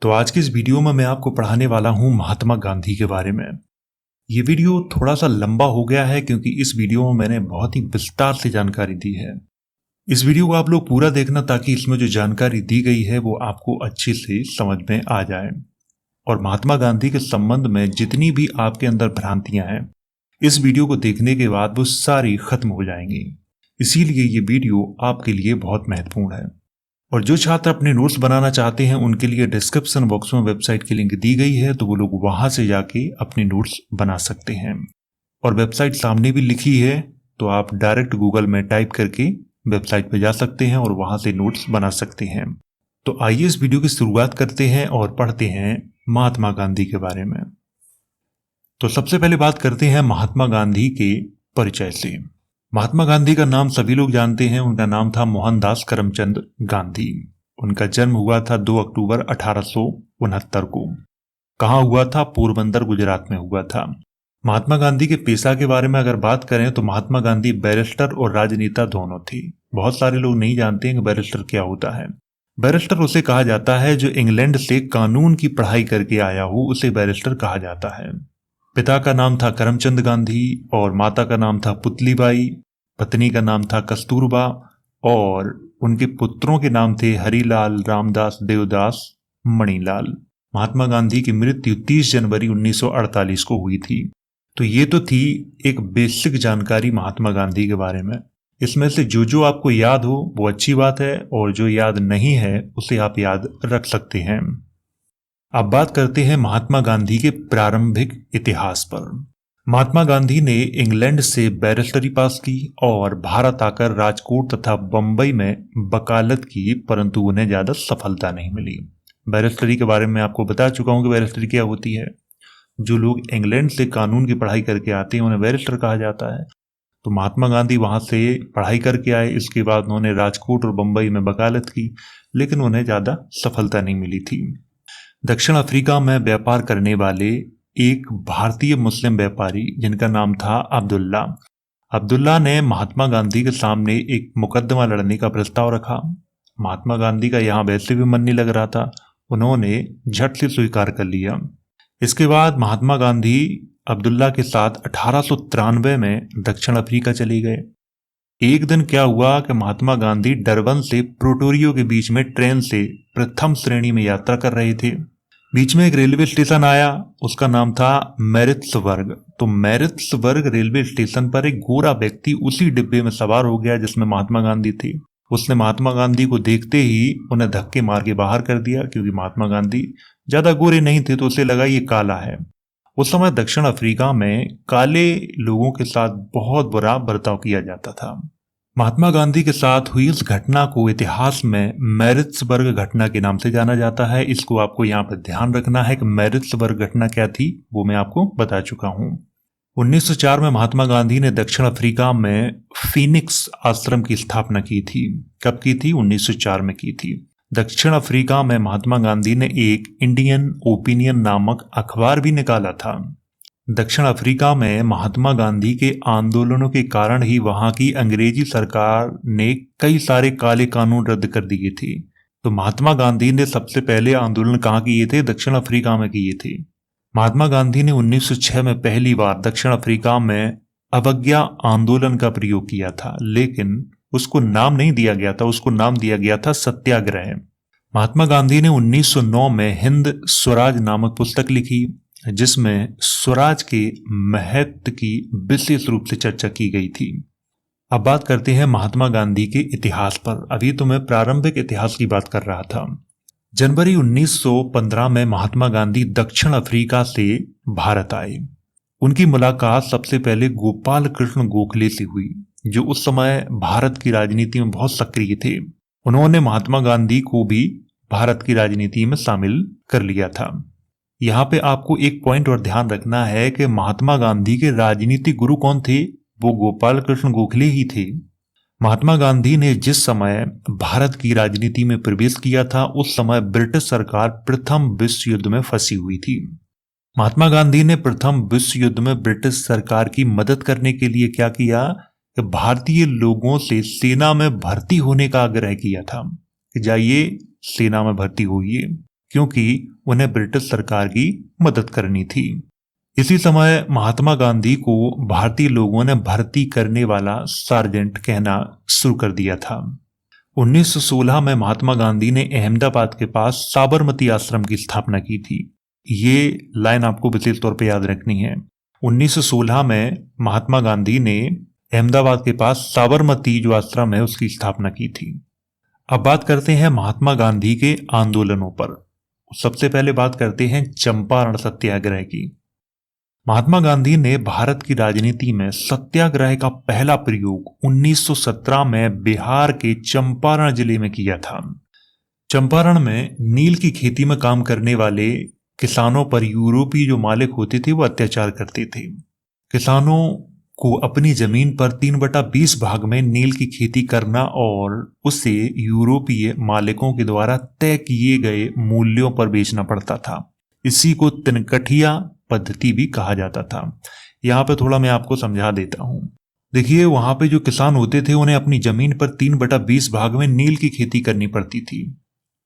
तो आज की इस वीडियो में मैं आपको पढ़ाने वाला हूं महात्मा गांधी के बारे में। ये वीडियो थोड़ा सा लंबा हो गया है क्योंकि इस वीडियो में मैंने बहुत ही विस्तार से जानकारी दी है। इस वीडियो को आप लोग पूरा देखना ताकि इसमें जो जानकारी दी गई है वो आपको अच्छे से समझ में आ जाए और महात्मा गांधी के संबंध में जितनी भी आपके अंदर भ्रांतियां हैं इस वीडियो को देखने के बाद वो सारी खत्म हो जाएंगी। इसीलिए ये वीडियो आपके लिए बहुत महत्वपूर्ण है। और जो छात्र अपने नोट्स बनाना चाहते हैं उनके लिए डिस्क्रिप्शन बॉक्स में वेबसाइट की लिंक दी गई है, तो वो लोग वहां से जाके अपने नोट्स बना सकते हैं। और वेबसाइट सामने भी लिखी है, तो आप डायरेक्ट गूगल में टाइप करके वेबसाइट पे जा सकते हैं और वहां से नोट्स बना सकते हैं। तो आइए इस वीडियो की शुरुआत करते हैं और पढ़ते हैं महात्मा गांधी के बारे में। तो सबसे पहले बात करते हैं महात्मा गांधी के परिचय से। महात्मा गांधी का नाम सभी लोग जानते हैं। उनका नाम था मोहनदास करमचंद गांधी। उनका जन्म हुआ था 2 अक्टूबर 1869 को। कहाँ हुआ था? पोरबंदर, गुजरात में हुआ था। महात्मा गांधी के पेशा के बारे में अगर बात करें तो महात्मा गांधी बैरिस्टर और राजनेता दोनों थे। बहुत सारे लोग नहीं जानते हैं कि बैरिस्टर क्या होता है। बैरिस्टर उसे कहा जाता है जो इंग्लैंड से कानून की पढ़ाई करके आया हो, उसे बैरिस्टर कहा जाता है। पिता का नाम था करमचंद गांधी और माता का नाम था पुतलीबाई। पत्नी का नाम था कस्तूरबा और उनके पुत्रों के नाम थे हरिलाल, रामदास, देवदास, मणिलाल। महात्मा गांधी की मृत्यु 30 जनवरी 1948 को हुई थी। तो ये तो थी एक बेसिक जानकारी महात्मा गांधी के बारे में। इसमें से जो आपको याद हो वो अच्छी बात है और जो याद नहीं है उसे आप याद रख सकते हैं। अब बात करते हैं महात्मा गांधी के प्रारंभिक इतिहास पर। महात्मा गांधी ने इंग्लैंड से बैरिस्टरी पास की और भारत आकर राजकोट तथा बंबई में वकालत की, परंतु उन्हें ज्यादा सफलता नहीं मिली। बैरिस्टरी के बारे में आपको बता चुका हूं कि बैरिस्टरी क्या होती है। जो लोग इंग्लैंड से कानून की पढ़ाई करके आते हैं उन्हें बैरिस्टर कहा जाता है। तो महात्मा गांधी वहां से पढ़ाई करके आए। इसके बाद उन्होंने राजकोट और बंबई में वकालत की, लेकिन उन्हें ज्यादा सफलता नहीं मिली थी। दक्षिण अफ्रीका में व्यापार करने वाले एक भारतीय मुस्लिम व्यापारी जिनका नाम था अब्दुल्ला ने महात्मा गांधी के सामने एक मुकदमा लड़ने का प्रस्ताव रखा। महात्मा गांधी का यहाँ वैसे भी मन नहीं लग रहा था, उन्होंने झट से स्वीकार कर लिया। इसके बाद महात्मा गांधी अब्दुल्ला के साथ 1893 में दक्षिण अफ्रीका चले गए। एक दिन क्या हुआ कि महात्मा गांधी डरबन से प्रिटोरिया के बीच में ट्रेन से प्रथम श्रेणी में यात्रा कर रहे थे। बीच में एक रेलवे स्टेशन आया, उसका नाम था मैरित्सबर्ग। तो मैरित्सबर्ग रेलवे स्टेशन पर एक गोरा व्यक्ति उसी डिब्बे में सवार हो गया जिसमें महात्मा गांधी थे। उसने महात्मा गांधी को देखते ही उन्हें धक्के मार के बाहर कर दिया, क्योंकि महात्मा गांधी ज्यादा गोरे नहीं थे तो उसे लगा ये काला है। उस समय दक्षिण अफ्रीका में काले लोगों के साथ बहुत बुरा बर्ताव किया जाता था। महात्मा गांधी के साथ हुई इस घटना को इतिहास में मैरित्सबर्ग घटना के नाम से जाना जाता है। इसको आपको यहाँ पर ध्यान रखना है कि मैरित्सबर्ग घटना क्या थी वो मैं आपको बता चुका हूँ। 1904 में महात्मा गांधी ने दक्षिण अफ्रीका में फीनिक्स आश्रम की स्थापना की थी। कब की थी? 1904 में की थी। दक्षिण अफ्रीका में महात्मा गांधी ने एक इंडियन ओपिनियन नामक अखबार भी निकाला था। दक्षिण अफ्रीका में महात्मा गांधी के आंदोलनों के कारण ही वहां की अंग्रेजी सरकार ने कई सारे काले कानून रद्द कर दिए थे। तो महात्मा गांधी ने सबसे पहले आंदोलन कहाँ किए थे? दक्षिण अफ्रीका में किए थे। महात्मा गांधी ने 1906 में पहली बार दक्षिण अफ्रीका में अवज्ञा आंदोलन का प्रयोग किया था, लेकिन उसको नाम नहीं दिया गया था, उसको नाम दिया गया था सत्याग्रह। महात्मा गांधी ने 1909 में हिंद स्वराज नामक पुस्तक लिखी जिसमें स्वराज के महत्व की विशेष रूप से चर्चा की गई थी। अब बात करते हैं महात्मा गांधी के इतिहास पर। अभी तो मैं प्रारंभिक इतिहास की बात कर रहा था। जनवरी 1915 में महात्मा गांधी दक्षिण अफ्रीका से भारत आए। उनकी मुलाकात सबसे पहले गोपाल कृष्ण गोखले से हुई, जो उस समय भारत की राजनीति में बहुत सक्रिय थे। उन्होंने महात्मा गांधी को भी भारत की राजनीति में शामिल कर लिया था। यहाँ पे आपको एक पॉइंट और ध्यान रखना है कि महात्मा गांधी के राजनीतिक गुरु कौन थे? वो गोपाल कृष्ण गोखले ही थे। महात्मा गांधी ने जिस समय भारत की राजनीति में प्रवेश किया था उस समय ब्रिटिश सरकार प्रथम विश्व युद्ध में फंसी हुई थी। महात्मा गांधी ने प्रथम विश्व युद्ध में ब्रिटिश सरकार की मदद करने के लिए क्या किया कि भारतीय लोगों से सेना में भर्ती होने का आग्रह किया था कि जाइए सेना में भर्ती होइए। क्योंकि उन्हें ब्रिटिश सरकार की मदद करनी थी। इसी समय महात्मा गांधी को भारतीय लोगों ने भर्ती करने वाला सार्जेंट कहना शुरू कर दिया था। 1916 में महात्मा गांधी ने अहमदाबाद के पास साबरमती आश्रम की स्थापना की थी। ये लाइन आपको विशेष तौर पे याद रखनी है। 1916 में महात्मा गांधी ने अहमदाबाद के पास साबरमती जो आश्रम है उसकी स्थापना की थी। अब बात करते हैं महात्मा गांधी के आंदोलनों पर। सबसे पहले बात करते हैं चंपारण सत्याग्रह की। महात्मा गांधी ने भारत की राजनीति में सत्याग्रह का पहला प्रयोग 1917 में बिहार के चंपारण जिले में किया था। चंपारण में नील की खेती में काम करने वाले किसानों पर यूरोपीय जो मालिक होते थे वो अत्याचार करते थे। किसानों को अपनी जमीन पर 3/20 भाग में नील की खेती करना और उसे यूरोपीय मालिकों के द्वारा तय किए गए मूल्यों पर बेचना पड़ता था। इसी को तिनकठिया पद्धति भी कहा जाता था। यहाँ पे थोड़ा मैं आपको समझा देता हूँ। देखिए, वहां पे जो किसान होते थे उन्हें अपनी जमीन पर 3/20 भाग में नील की खेती करनी पड़ती थी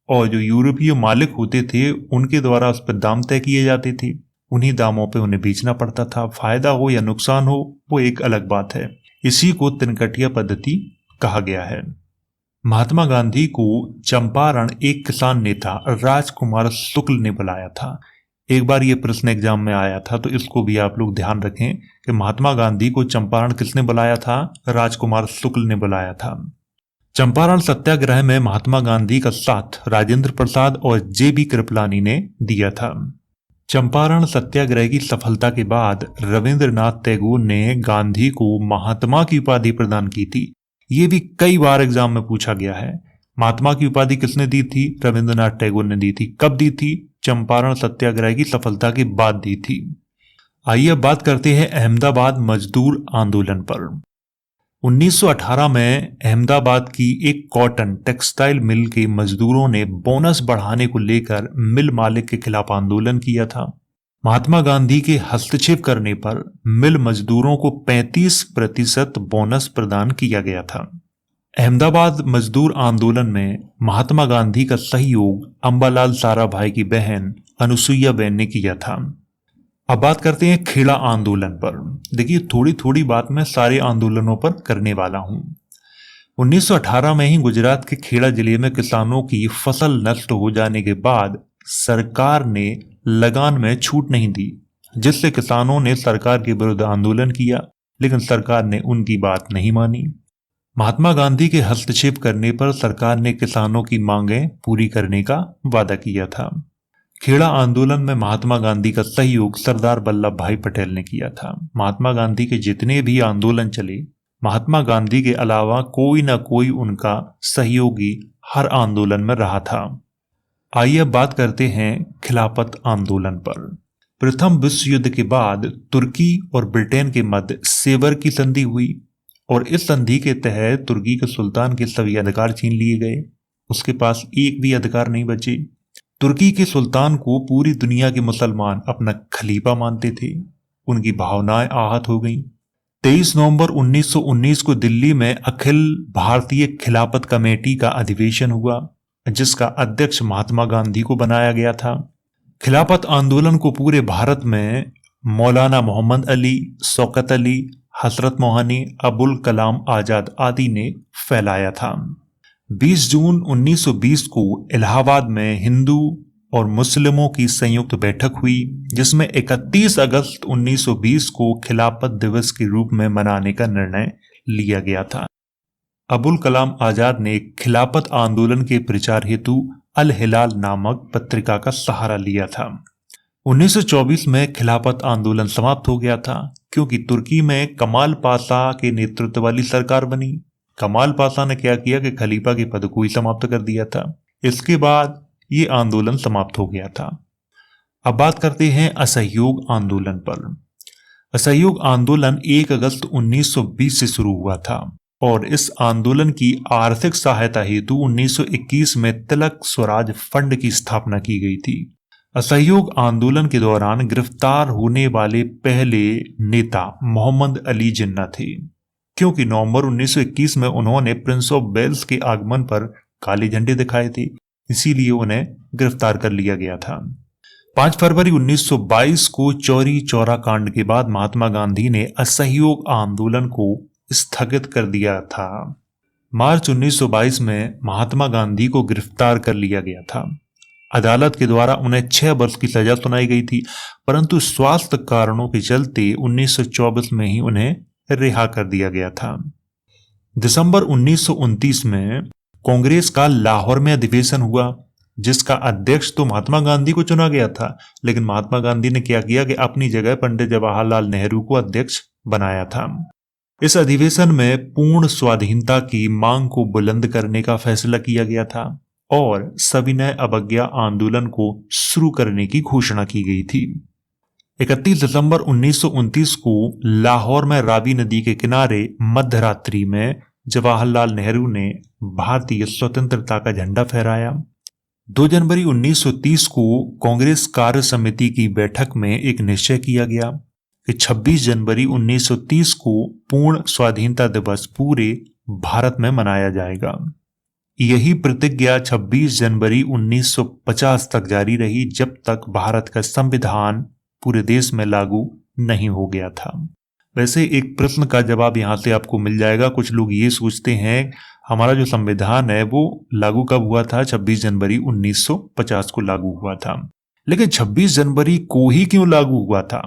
और जो यूरोपीय मालिक होते थे उनके द्वारा उस पर दाम तय किए जाते थे। उन्हीं दामों पे उन्हें बेचना पड़ता था। फायदा हो या नुकसान हो वो एक अलग बात है। इसी को तिनकठिया पद्धति कहा गया है। महात्मा गांधी को चंपारण एक किसान नेता राजकुमार शुक्ल ने बुलाया था। एक बार ये प्रश्न एग्जाम में आया था, तो इसको भी आप लोग ध्यान रखें कि महात्मा गांधी को चंपारण किसने बुलाया था? राजकुमार शुक्ल ने बुलाया था। चंपारण सत्याग्रह में महात्मा गांधी का साथ राजेंद्र प्रसाद और जे.बी. कृपलानी ने दिया था। चंपारण सत्याग्रह की सफलता के बाद रविंद्रनाथ टैगोर ने गांधी को महात्मा की उपाधि प्रदान की थी। ये भी कई बार एग्जाम में पूछा गया है। महात्मा की उपाधि किसने दी थी? रविंद्रनाथ टैगोर ने दी थी। कब दी थी? चंपारण सत्याग्रह की सफलता के बाद दी थी। आइए अब बात करते हैं अहमदाबाद मजदूर आंदोलन पर। 1918 में अहमदाबाद की एक कॉटन टेक्सटाइल मिल के मजदूरों ने बोनस बढ़ाने को लेकर मिल मालिक के खिलाफ आंदोलन किया था। महात्मा गांधी के हस्तक्षेप करने पर मिल मजदूरों को 35% बोनस प्रदान किया गया था। अहमदाबाद मजदूर आंदोलन में महात्मा गांधी का सहयोग अंबालाल साराभाई की बहन अनुसुईया बेन ने किया था। अब बात करते हैं खेड़ा आंदोलन पर। देखिए, थोड़ी थोड़ी बात मैं सारे आंदोलनों पर करने वाला हूं। 1918 में ही गुजरात के खेड़ा जिले में किसानों की फसल नष्ट हो जाने के बाद सरकार ने लगान में छूट नहीं दी, जिससे किसानों ने सरकार के विरुद्ध आंदोलन किया, लेकिन सरकार ने उनकी बात नहीं मानी। महात्मा गांधी के हस्तक्षेप करने पर सरकार ने किसानों की मांगें पूरी करने का वादा किया था। खेड़ा आंदोलन में महात्मा गांधी का सहयोग सरदार वल्लभ भाई पटेल ने किया था। महात्मा गांधी के जितने भी आंदोलन चले, महात्मा गांधी के अलावा कोई ना कोई उनका सहयोगी हर आंदोलन में रहा था। आइए अब बात करते हैं खिलाफत आंदोलन पर। प्रथम विश्व युद्ध के बाद तुर्की और ब्रिटेन के मध्य सेवर की संधि हुई और इस संधि के तहत तुर्की के सुल्तान के सभी अधिकार छीन लिए गए। उसके पास एक भी अधिकार नहीं बचे। तुर्की के सुल्तान को पूरी दुनिया के मुसलमान अपना खलीफा मानते थे। उनकी भावनाएं आहत हो गईं। 23 नवंबर 1919 को दिल्ली में अखिल भारतीय खिलाफत कमेटी का अधिवेशन हुआ, जिसका अध्यक्ष महात्मा गांधी को बनाया गया था। खिलाफत आंदोलन को पूरे भारत में मौलाना मोहम्मद अली, शौकत अली, हजरत मोहनी, अबुल कलाम आजाद आदि ने फैलाया था। 20 जून 1920 को इलाहाबाद में हिंदू और मुस्लिमों की संयुक्त बैठक हुई, जिसमें 31 अगस्त 1920 को खिलाफत दिवस के रूप में मनाने का निर्णय लिया गया था। अबुल कलाम आजाद ने खिलाफत आंदोलन के प्रचार हेतु अल हिलाल नामक पत्रिका का सहारा लिया था। 1924 में खिलाफत आंदोलन समाप्त हो गया था, क्योंकि तुर्की में कमाल पाशा के नेतृत्व वाली सरकार बनी। कमाल पाशा ने क्या किया कि खलीफा के पद को ही समाप्त कर दिया था। इसके बाद ये आंदोलन समाप्त हो गया था। अब बात करते हैं असहयोग आंदोलन पर। असहयोग आंदोलन 1 अगस्त 1920 से शुरू हुआ था और इस आंदोलन की आर्थिक सहायता हेतु 1921 में तिलक स्वराज फंड की स्थापना की गई थी। असहयोग आंदोलन के दौरान गिरफ्तार होने वाले पहले नेता मोहम्मद अली जिन्ना थे, क्योंकि नवंबर 1921 में उन्होंने प्रिंस ऑफ वेल्स के आगमन पर काले झंडे दिखाए थे। इसीलिए उन्हें गिरफ्तार कर लिया गया था। 5 फरवरी 1922 को चौरी चौरा कांड के बाद महात्मा गांधी ने असहयोग आंदोलन को स्थगित कर दिया था। मार्च 1922 में महात्मा गांधी को गिरफ्तार कर लिया गया था। अदालत के द्वारा उन्हें 6 वर्ष की सजा सुनाई गई थी, परंतु स्वास्थ्य कारणों के चलते 1924 में ही उन्हें रिहा कर दिया गया था। दिसंबर 1929 में कांग्रेस का लाहौर में अधिवेशन हुआ, जिसका अध्यक्ष तो महात्मा गांधी को चुना गया था, लेकिन महात्मा गांधी ने क्या किया कि अपनी जगह पंडित जवाहरलाल नेहरू को अध्यक्ष बनाया था। इस अधिवेशन में पूर्ण स्वाधीनता की मांग को बुलंद करने का फैसला किया गया था और सविनय अवज्ञा आंदोलन को शुरू करने की घोषणा की गई थी। 31 दिसंबर 1929 को लाहौर में रावी नदी के किनारे मध्यरात्रि में जवाहरलाल नेहरू ने भारतीय स्वतंत्रता का झंडा फहराया। 2 जनवरी 1930 को कांग्रेस कार्य समिति की बैठक में एक निश्चय किया गया कि 26 जनवरी 1930 को पूर्ण स्वाधीनता दिवस पूरे भारत में मनाया जाएगा। यही प्रतिज्ञा 26 जनवरी 1950 तक जारी रही, जब तक भारत का संविधान पूरे देश में लागू नहीं हो गया था। वैसे एक प्रश्न का जवाब यहाँ से आपको मिल जाएगा। कुछ लोग ये सोचते हैं हमारा जो संविधान है वो लागू कब हुआ था? 26 जनवरी 1950 को लागू हुआ था, लेकिन 26 जनवरी को ही क्यों लागू हुआ था?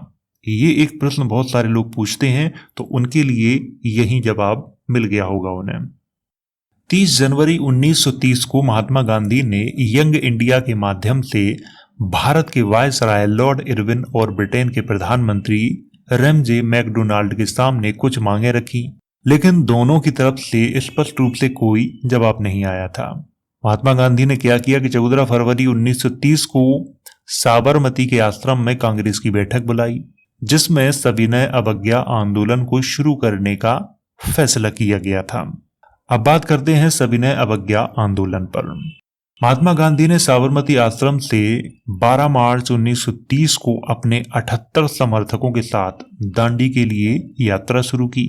ये एक प्रश्न बहुत सारे लोग पूछते हैं, तो उनके लिए यही जवाब मिल गया होगा उन्हें। 30 जनवरी 1930 को महात्मा गांधी ने यंग इंडिया के माध्यम से भारत के वायसराय लॉर्ड इरविन और ब्रिटेन के प्रधानमंत्री रैमजे मैकडोनाल्ड के सामने कुछ मांगे रखी, लेकिन दोनों की तरफ से स्पष्ट रूप से कोई जवाब नहीं आया था। महात्मा गांधी ने क्या किया कि 14 फरवरी 1930 को साबरमती के आश्रम में कांग्रेस की बैठक बुलाई, जिसमें सविनय अवज्ञा आंदोलन को शुरू करने का फैसला किया गया था। अब बात करते हैं सविनय अवज्ञा आंदोलन पर। महात्मा गांधी ने साबरमती आश्रम से 12 मार्च 1930 को अपने 78 समर्थकों के साथ दांडी के लिए यात्रा शुरू की।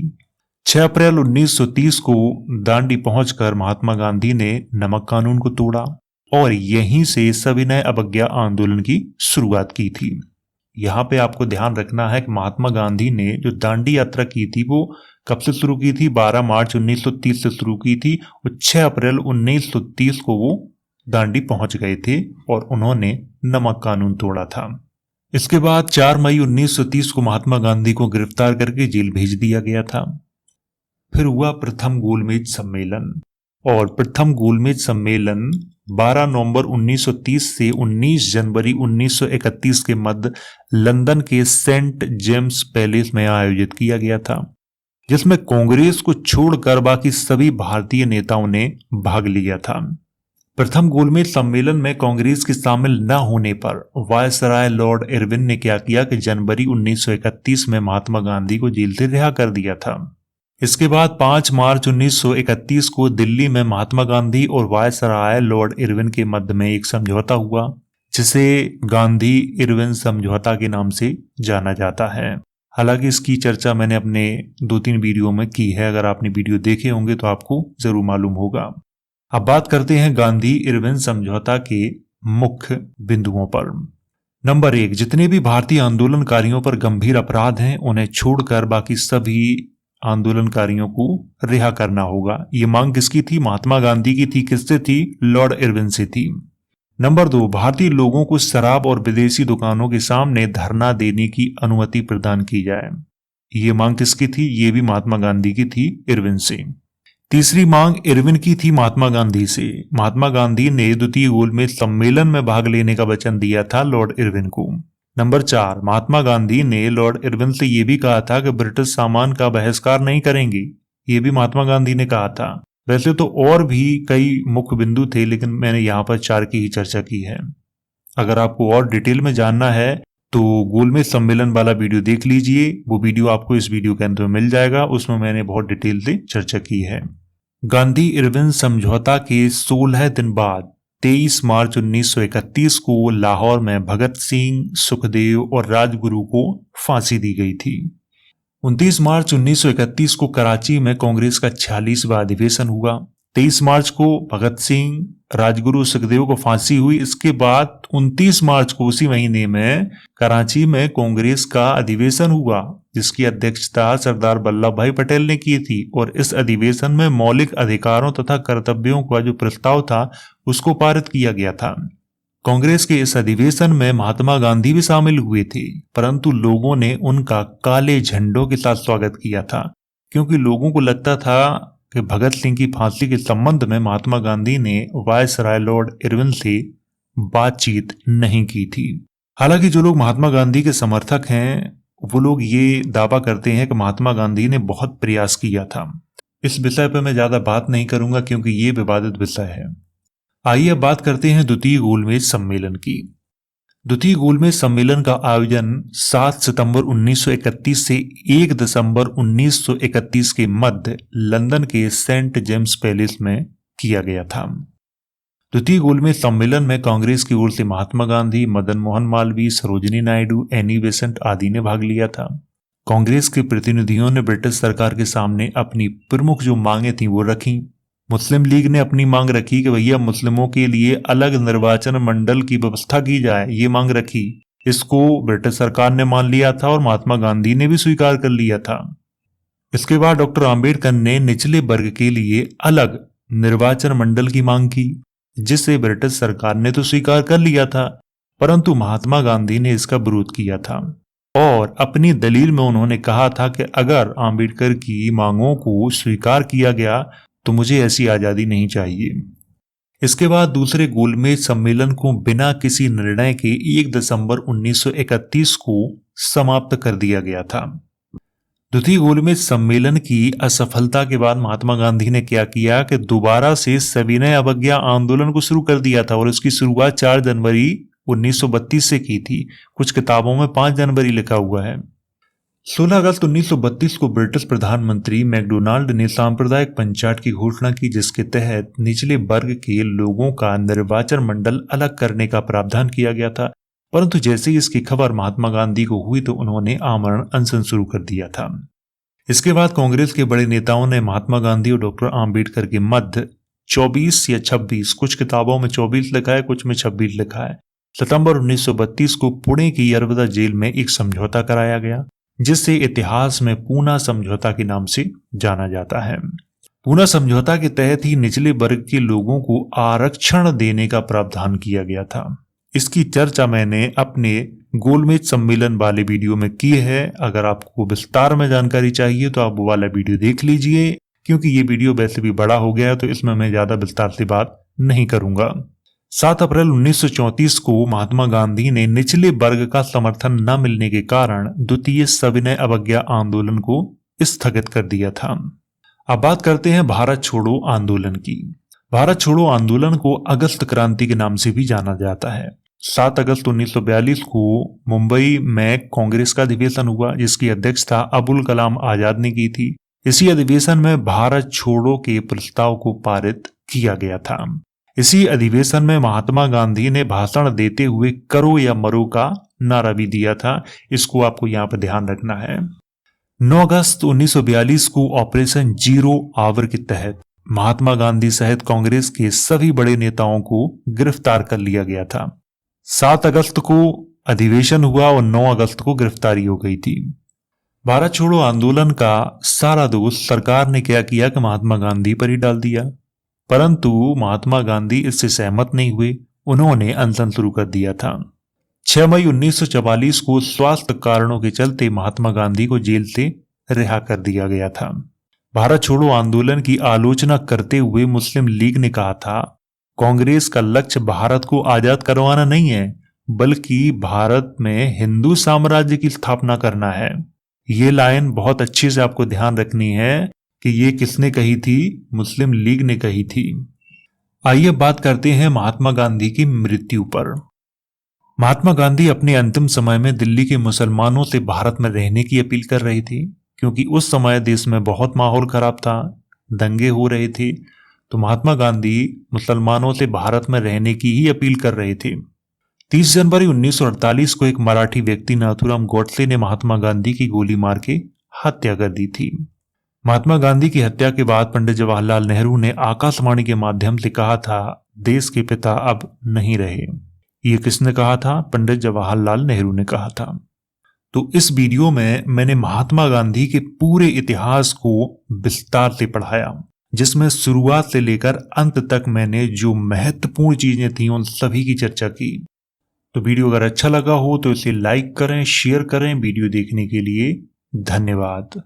6 अप्रैल 1930 को दांडी पहुंचकर महात्मा गांधी ने नमक कानून को तोड़ा और यहीं से सविनय अवज्ञा आंदोलन की शुरुआत की थी। यहाँ पे आपको ध्यान रखना है कि महात्मा गांधी ने जो दांडी यात्रा की थी वो कब से शुरू की थी? 12 मार्च 1930 से शुरू की थी और 6 अप्रैल 1930 को वो दांडी पहुंच गए थे और उन्होंने नमक कानून तोड़ा था। इसके बाद 4 मई 1930 को महात्मा गांधी को गिरफ्तार करके जेल भेज दिया गया था। फिर हुआ प्रथम गोलमेज सम्मेलन, और प्रथम गोलमेज सम्मेलन 12 नवंबर 1930 से 19 जनवरी 1931 के मध्य लंदन के सेंट जेम्स पैलेस में आयोजित किया गया था, जिसमें कांग्रेस को छोड़कर बाकी सभी भारतीय नेताओं ने भाग लिया था। प्रथम गोलमेज सम्मेलन में कांग्रेस के शामिल न होने पर वायसराय लॉर्ड इरविन ने क्या किया कि जनवरी 1931 में महात्मा गांधी को जेल से रिहा कर दिया था। इसके बाद 5 मार्च 1931 को दिल्ली में महात्मा गांधी और वायसराय लॉर्ड इरविन के मध्य में एक समझौता हुआ, जिसे गांधी इरविन समझौता के नाम से जाना जाता है। हालांकि इसकी चर्चा मैंने अपने 2-3 वीडियो में की है, अगर आपने वीडियो देखे होंगे तो आपको जरूर मालूम होगा। अब बात करते हैं गांधी इरविन समझौता के मुख्य बिंदुओं पर। नंबर 1, जितने भी भारतीय आंदोलनकारियों पर गंभीर अपराध हैं उन्हें छोड़कर बाकी सभी आंदोलनकारियों को रिहा करना होगा। ये मांग किसकी थी? महात्मा गांधी की थी। किससे थी? लॉर्ड इरविन से थी। नंबर 2, भारतीय लोगों को शराब और विदेशी दुकानों के सामने धरना देने की अनुमति प्रदान की जाए। ये मांग किसकी थी? ये भी महात्मा गांधी की थी, इरविन से। तीसरी मांग इरविन की थी महात्मा गांधी से। महात्मा गांधी ने द्वितीय गोलमेज सम्मेलन में भाग लेने का वचन दिया था लॉर्ड इरविन को। नंबर 4, महात्मा गांधी ने लॉर्ड इरविन से यह भी कहा था कि ब्रिटिश सामान का बहिष्कार नहीं करेंगे। ये भी महात्मा गांधी ने कहा था। वैसे तो और भी कई मुख्य बिंदु थे, लेकिन मैंने यहाँ पर 4 की ही चर्चा की है। अगर आपको और डिटेल में जानना है तो गोलमेज सम्मेलन वाला वीडियो देख लीजिए। वो वीडियो आपको इस वीडियो के अंत में मिल जाएगा, उसमें मैंने बहुत डिटेल से चर्चा की है। गांधी इरविन समझौता के 16 दिन बाद 23 मार्च 1931 को लाहौर में भगत सिंह, सुखदेव और राजगुरु को फांसी दी गई थी। 29 मार्च 1931 को कराची में कांग्रेस का 46वां अधिवेशन हुआ, 23 मार्च को भगत सिंह, राजगुरु सुखदेव को फांसी हुई। इसके बाद 29 मार्च को उसी महीने में कराची में कांग्रेस का अधिवेशन हुआ, जिसकी अध्यक्षता सरदार वल्लभ भाई पटेल ने की थी। और इस अधिवेशन में मौलिक अधिकारों तथा कर्तव्यों का जो प्रस्ताव था उसको पारित किया गया था। कांग्रेस के इस अधिवेशन में महात्मा गांधी भी शामिल हुए थे, परंतु लोगों ने उनका काले झंडों के साथ स्वागत किया था, क्योंकि लोगों को लगता था कि भगत सिंह की फांसी के संबंध में महात्मा गांधी ने वायसराय लॉर्ड इरविन से बातचीत नहीं की थी। हालांकि जो लोग महात्मा गांधी के समर्थक हैं वो लोग ये दावा करते हैं कि महात्मा गांधी ने बहुत प्रयास किया था। इस विषय पर मैं ज्यादा बात नहीं करूंगा क्योंकि ये विवादित विषय है। आइए अब बात करते हैं द्वितीय गोलमेज सम्मेलन की। द्वितीय गोलमेज सम्मेलन का आयोजन 7 सितंबर 1931 से 1 दिसंबर 1931 के मध्य लंदन के सेंट जेम्स पैलेस में किया गया था। द्वितीय गोलमेज सम्मेलन में कांग्रेस की ओर से महात्मा गांधी, मदन मोहन मालवीय, सरोजिनी नायडू, एनी बेसेंट आदि ने भाग लिया था। कांग्रेस के प्रतिनिधियों ने ब्रिटिश सरकार के सामने अपनी प्रमुख जो मांगे थी वो रखी। मुस्लिम लीग ने अपनी मांग रखी कि भैया मुस्लिमों के लिए अलग निर्वाचन मंडल की व्यवस्था की जाए, ये मांग रखी। इसको ब्रिटिश सरकार ने मान लिया था और महात्मा गांधी ने भी स्वीकार कर लिया था। इसके बाद डॉक्टर आंबेडकर ने निचले वर्ग के लिए अलग निर्वाचन मंडल की मांग की, जिसे ब्रिटिश सरकार ने तो स्वीकार कर लिया था, परंतु महात्मा गांधी ने इसका विरोध किया था। और अपनी दलील में उन्होंने कहा था कि अगर आंबेडकर की मांगों को स्वीकार किया गया तो मुझे ऐसी आजादी नहीं चाहिए। इसके बाद दूसरे गोलमेज सम्मेलन को बिना किसी निर्णय के 1 दिसंबर 1931 को समाप्त कर दिया गया था। द्वितीय गोलमेज सम्मेलन की असफलता के बाद महात्मा गांधी ने क्या किया कि दोबारा से सविनय अवज्ञा आंदोलन को शुरू कर दिया था और इसकी शुरुआत 4 जनवरी 1932 से की थी। कुछ किताबों में 5 जनवरी लिखा हुआ है। 16 अगस्त 1932 को ब्रिटिश प्रधानमंत्री मैकडोनाल्ड ने सांप्रदायिक पंचायत की घोषणा की, जिसके तहत निचले वर्ग के लोगों का निर्वाचन मंडल अलग करने का प्रावधान किया गया था। परंतु जैसे ही इसकी खबर महात्मा गांधी को हुई तो उन्होंने आमरण अनशन शुरू कर दिया था। इसके बाद कांग्रेस के बड़े नेताओं ने महात्मा गांधी और डॉक्टर आंबेडकर के मध्य 24 या 26, कुछ किताबों में 24 लिखा है, कुछ में 26 लिखा है, सितंबर 1932 को पुणे की यरवदा जेल में एक समझौता कराया गया, जिसे इतिहास में पूना समझौता के नाम से जाना जाता है। पूना समझौता के तहत ही निचले वर्ग के लोगों को आरक्षण देने का प्रावधान किया गया था। इसकी चर्चा मैंने अपने गोलमेज सम्मेलन वाले वीडियो में की है। अगर आपको विस्तार में जानकारी चाहिए तो आप वो वाला वीडियो देख लीजिए, क्योंकि ये वीडियो वैसे भी बड़ा हो गया है तो इसमें मैं ज्यादा विस्तार से बात नहीं करूंगा। 7 अप्रैल 1934 को महात्मा गांधी ने निचले वर्ग का समर्थन न मिलने के कारण द्वितीय सविनय अवज्ञा आंदोलन को स्थगित कर दिया था। अब बात करते हैं भारत छोड़ो आंदोलन की। भारत छोड़ो आंदोलन को अगस्त क्रांति के नाम से भी जाना जाता है। 7 अगस्त 1942 को मुंबई में कांग्रेस का अधिवेशन हुआ, जिसकी अध्यक्षता अबुल कलाम आजाद ने की थी। इसी अधिवेशन में भारत छोड़ो के प्रस्ताव को पारित किया गया था। इसी अधिवेशन में महात्मा गांधी ने भाषण देते हुए करो या मरो का नारा भी दिया था। इसको आपको यहाँ पर ध्यान रखना है। 9 अगस्त 1942 को ऑपरेशन जीरो आवर के तहत महात्मा गांधी सहित कांग्रेस के सभी बड़े नेताओं को गिरफ्तार कर लिया गया था। 7 अगस्त को अधिवेशन हुआ और 9 अगस्त को गिरफ्तारी हो गई थी। भारत छोड़ो आंदोलन का सारा दोष सरकार ने क्या किया कि महात्मा गांधी पर ही डाल दिया, परंतु महात्मा गांधी इससे सहमत नहीं हुए। उन्होंने अनशन शुरू कर दिया था। 6 मई 1944 को स्वास्थ्य कारणों के चलते महात्मा गांधी को जेल से रिहा कर दिया गया था। भारत छोड़ो आंदोलन की आलोचना करते हुए मुस्लिम लीग ने कहा था, कांग्रेस का लक्ष्य भारत को आजाद करवाना नहीं है, बल्कि भारत में हिंदू साम्राज्य की स्थापना करना है। ये लाइन बहुत अच्छे से आपको ध्यान रखनी है कि ये किसने कही थी, मुस्लिम लीग ने कही थी। आइए बात करते हैं महात्मा गांधी की मृत्यु पर। महात्मा गांधी अपने अंतिम समय में दिल्ली के मुसलमानों से भारत में रहने की अपील कर रहे थे, क्योंकि उस समय देश में बहुत माहौल खराब था, दंगे हो रहे थे। तो महात्मा गांधी मुसलमानों से भारत में रहने की ही अपील कर रहे थे। 30 जनवरी 1948 को एक मराठी व्यक्ति नाथूराम गोडसे ने महात्मा गांधी की गोली मार के हत्या कर दी थी। महात्मा गांधी की हत्या के बाद पंडित जवाहरलाल नेहरू ने आकाशवाणी के माध्यम से कहा था, देश के पिता अब नहीं रहे। ये किसने कहा था? पंडित जवाहरलाल नेहरू ने कहा था। तो इस वीडियो में मैंने महात्मा गांधी के पूरे इतिहास को विस्तार से पढ़ाया, जिसमें शुरुआत से लेकर अंत तक मैंने जो महत्वपूर्ण चीजें थी उन सभी की चर्चा की। तो वीडियो अगर अच्छा लगा हो तो इसे लाइक करें, शेयर करें। वीडियो देखने के लिए धन्यवाद।